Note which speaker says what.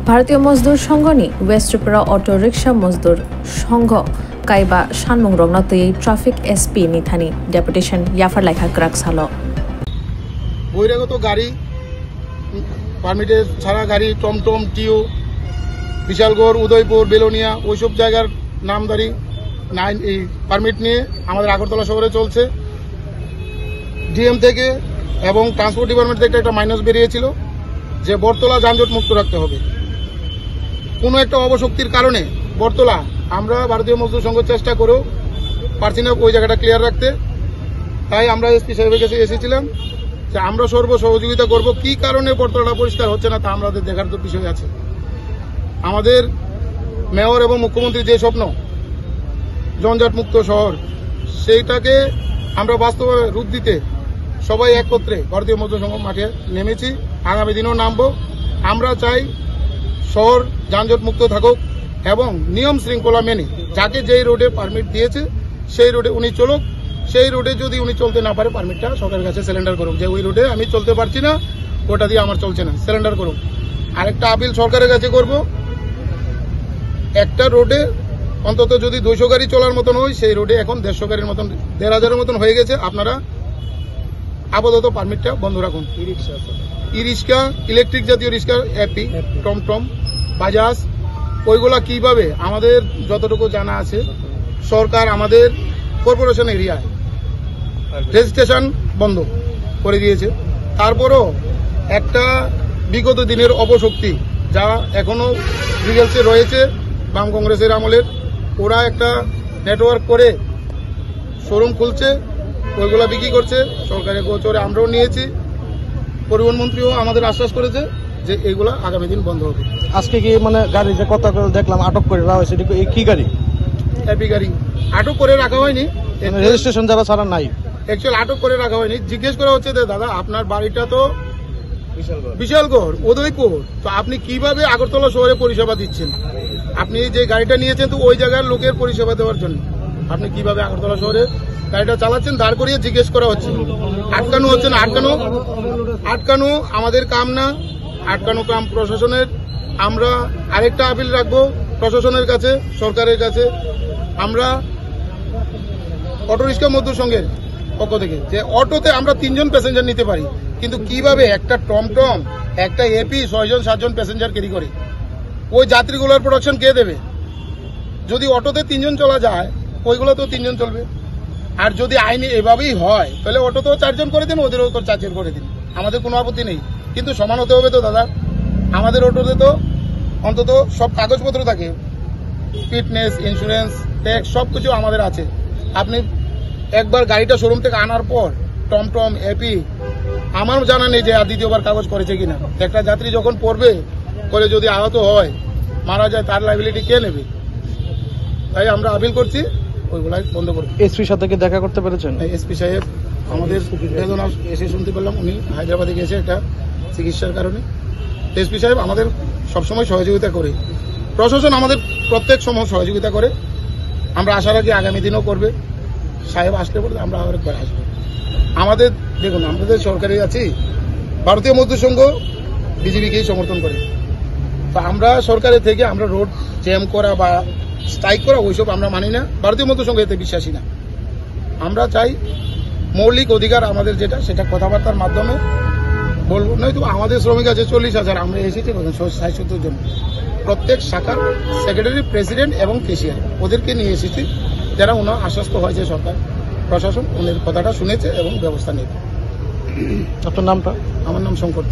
Speaker 1: ভারতীয় মজদুর সংঘনি West Tripura auto rickshaw মজদুর সংঘ কাইবা সানমুং রংনাতই traffic SP নিথানি deputation ইয়াফার লাইখা গ্রাক সালো
Speaker 2: বহিরাগত গাড়ি পারমিটে ছাড়া গাড়ি টমটম টিও বিশালগড় উদয়পুর বেলোনিয়া ওইসব জায়গার নামদারি এই পারমিট নিয়ে আমাদের আগরতলা শহরে চলছে। ডিএম থেকে এবং ট্রান্সপোর্ট ডিপার্টমেন্ট থেকে একটা মাইনাস বেরিয়েছিল যে বটতলা যানজট মুক্ত রাখতে হবে। কোনো একটা অবশক্তির কারণে বটতলা আমরা ভারতীয় মজদুর সংঘ চেষ্টা করেও পারছি না ওই জায়গাটা ক্লিয়ার রাখতে। তাই আমরা এসপি সাহেবের কাছে এসেছিলাম যে আমরা সর্ব সহযোগিতা করব। কি কারণে বটতলাটা পরিষ্কার হচ্ছে না তা আমাদের দেখার তো বিষয় আছে। আমাদের মেয়র এবং মুখ্যমন্ত্রীর যে স্বপ্ন জঞ্জাট মুক্ত শহর, সেইটাকে আমরা বাস্তবে রূপ দিতে সবাই একত্রে ভারতীয় মজদুর সংঘ মাঠে নেমেছি। আগামী দিনেও নামবো। আমরা চাই শহর যানজট মুক্ত থাকুক এবং নিয়ম শৃঙ্খলা মেনে যাকে যেই রোডে পারমিট দিয়েছে সেই রোডে উনি চলুক। সেই রোডে যদি উনি চলতে না পারে পারমিটটা সরকারের কাছে সিলিন্ডার করুক, যে ওই রোডে আমি চলতে পারছি না, ওটা দিয়ে আমার চলছে না, সিলিন্ডার করুক। আরেকটা আপিল সরকারের কাছে করব, একটা রোডে অন্তত যদি 200 গাড়ি চলার মতন হয়, সেই রোডে এখন 150 গাড়ির মতন 1500 মতন হয়ে গেছে। আপনারা আপাতত পারমিটটা বন্ধ রাখুন। ই রিক্সা, ইলেকট্রিক জাতীয় রিক্সা, এপি, টমটম, বাজাজ, ওইগুলা কিভাবে আমাদের যতটুকু জানা আছে সরকার আমাদের কর্পোরেশন এরিয়ায় রেজিস্ট্রেশন বন্ধ করে দিয়েছে। তারপরও একটা বিগত দিনের অপশক্তি যা এখনো রিগেলসে রয়েছে বাম কংগ্রেসের আমলের, ওরা একটা নেটওয়ার্ক করে শোরুম খুলছে, ওইগুলা বিক্রি করছে। সরকারের গোচরে আমরাও নিয়েছি। পরিবহন মন্ত্রীও আমাদের আশ্বাস করেছে যে এইগুলা আগামী দিন বন্ধ হবে।
Speaker 3: আজকে কি মানে গাড়ি যে কথা দেখলাম আটক করে রাখা হয়েছে, কি গাড়ি?
Speaker 2: এপি গাড়ি আটক করে রাখা হয়নি,
Speaker 3: রেজিস্ট্রেশন যারা ছাড়া নাই।
Speaker 2: অ্যাকচুয়ালি আটক করে রাখা হয়নি। জিজ্ঞেস করা হচ্ছে যে দাদা আপনার বাড়িটা তো বিশালগড় উদয়পুর, তো আপনি কিভাবে আগরতলা শহরে পরিষেবা দিচ্ছেন? আপনি যে গাড়িটা নিয়েছেন তো ওই জায়গার লোকের পরিষেবা দেওয়ার জন্য, আপনি কিভাবে আগরতলা শহরে গাড়িটা চালাচ্ছেন দাঁড় করিয়ে জিজ্ঞেস করা হচ্ছে। আটকানো হচ্ছে না। আটকানো আমাদের কাম না, আটকানো কাম প্রশাসনের। আমরা আরেকটা আপিল রাখবো প্রশাসনের কাছে, সরকারের কাছে। আমরা অটো রিক্সা মজদুর সংঘের পক্ষ থেকে যে অটোতে আমরা 3 জন প্যাসেঞ্জার নিতে পারি, কিন্তু কিভাবে একটা টমটম, একটা এপি 6 জন 7 জন প্যাসেঞ্জার ক্যারি করে? ওই যাত্রীগুলোর প্রোডাকশন কে দেবে? যদি অটোতে 3 জন চলা যায়, ওইগুলো তো 3 জন চলবে। আর যদি আইনে এভাবেই হয় তাহলে অটোতেও 4 জন করে দিন, ওদেরও 4 জন করে দিন, আমাদের কোনো আপত্তি নেই। কিন্তু সমান হতে হবে তো দাদা। আমাদের অটোতে তো অন্তত সব কাগজপত্র থাকে, ফিটনেস, ইন্স্যুরেন্স, ট্যাক্স সবকিছু আমাদের আছে। আপনি একবার গাড়িটা শোরুম থেকে আনার পর টমটম, এপি, আমার জানা নেই যে আর দ্বিতীয়বার কাগজ করেছে কিনা। একটা যাত্রী যখন পড়বে করে যদি আহত হয়, মারা যায়, তার লাইবিলিটি কে নেবে? তাই আমরা আপিল করছি ওইগুলাই বন্ধ করবো।
Speaker 3: এসপির সাথে কি দেখা করতে পেরেছেন?
Speaker 2: এসপি সাহেব আমাদের বেদনা এসে শুনতে পেলাম, উনি হায়দ্রাবাদে গেছে একটা চিকিৎসার কারণে। এসপি সাহেব আমাদের সবসময় সহযোগিতা করে, প্রশাসন আমাদের প্রত্যেক সময় সহযোগিতা করে। আমরা আশা রাখি আগামী দিনও করবে। সাহেব আসলে বলে আমরা আরেকবার আসবো। আমাদের দেখুন, আমাদের সরকারি আছি, ভারতীয় মজদুর সংঘ বিজেপিকেই সমর্থন করে। তো আমরা সরকারের থেকে আমরা রোড জ্যাম করা বা স্ট্রাইক করা ওইসব আমরা মানি না। ভারতীয় মজদুর সংঘ এতে বিশ্বাসী না। আমরা চাই মৌলিক অধিকার আমাদের যেটা, সেটা কথাবার্তার মাধ্যমে বলবো। নয়তো আমাদের শ্রমিক আছে 40,000, আমরা এসেছি 60-70 জন, প্রত্যেক শাখার সেক্রেটারি, প্রেসিডেন্ট এবং কেশিয়ার, ওদেরকে নিয়ে এসেছি, যারা ওনার আশ্বস্ত হয়েছে সরকার প্রশাসন ওনার কথাটা শুনেছে এবং ব্যবস্থা নেবে।
Speaker 3: আপনার নামটা?
Speaker 2: আমার নাম শঙ্কর।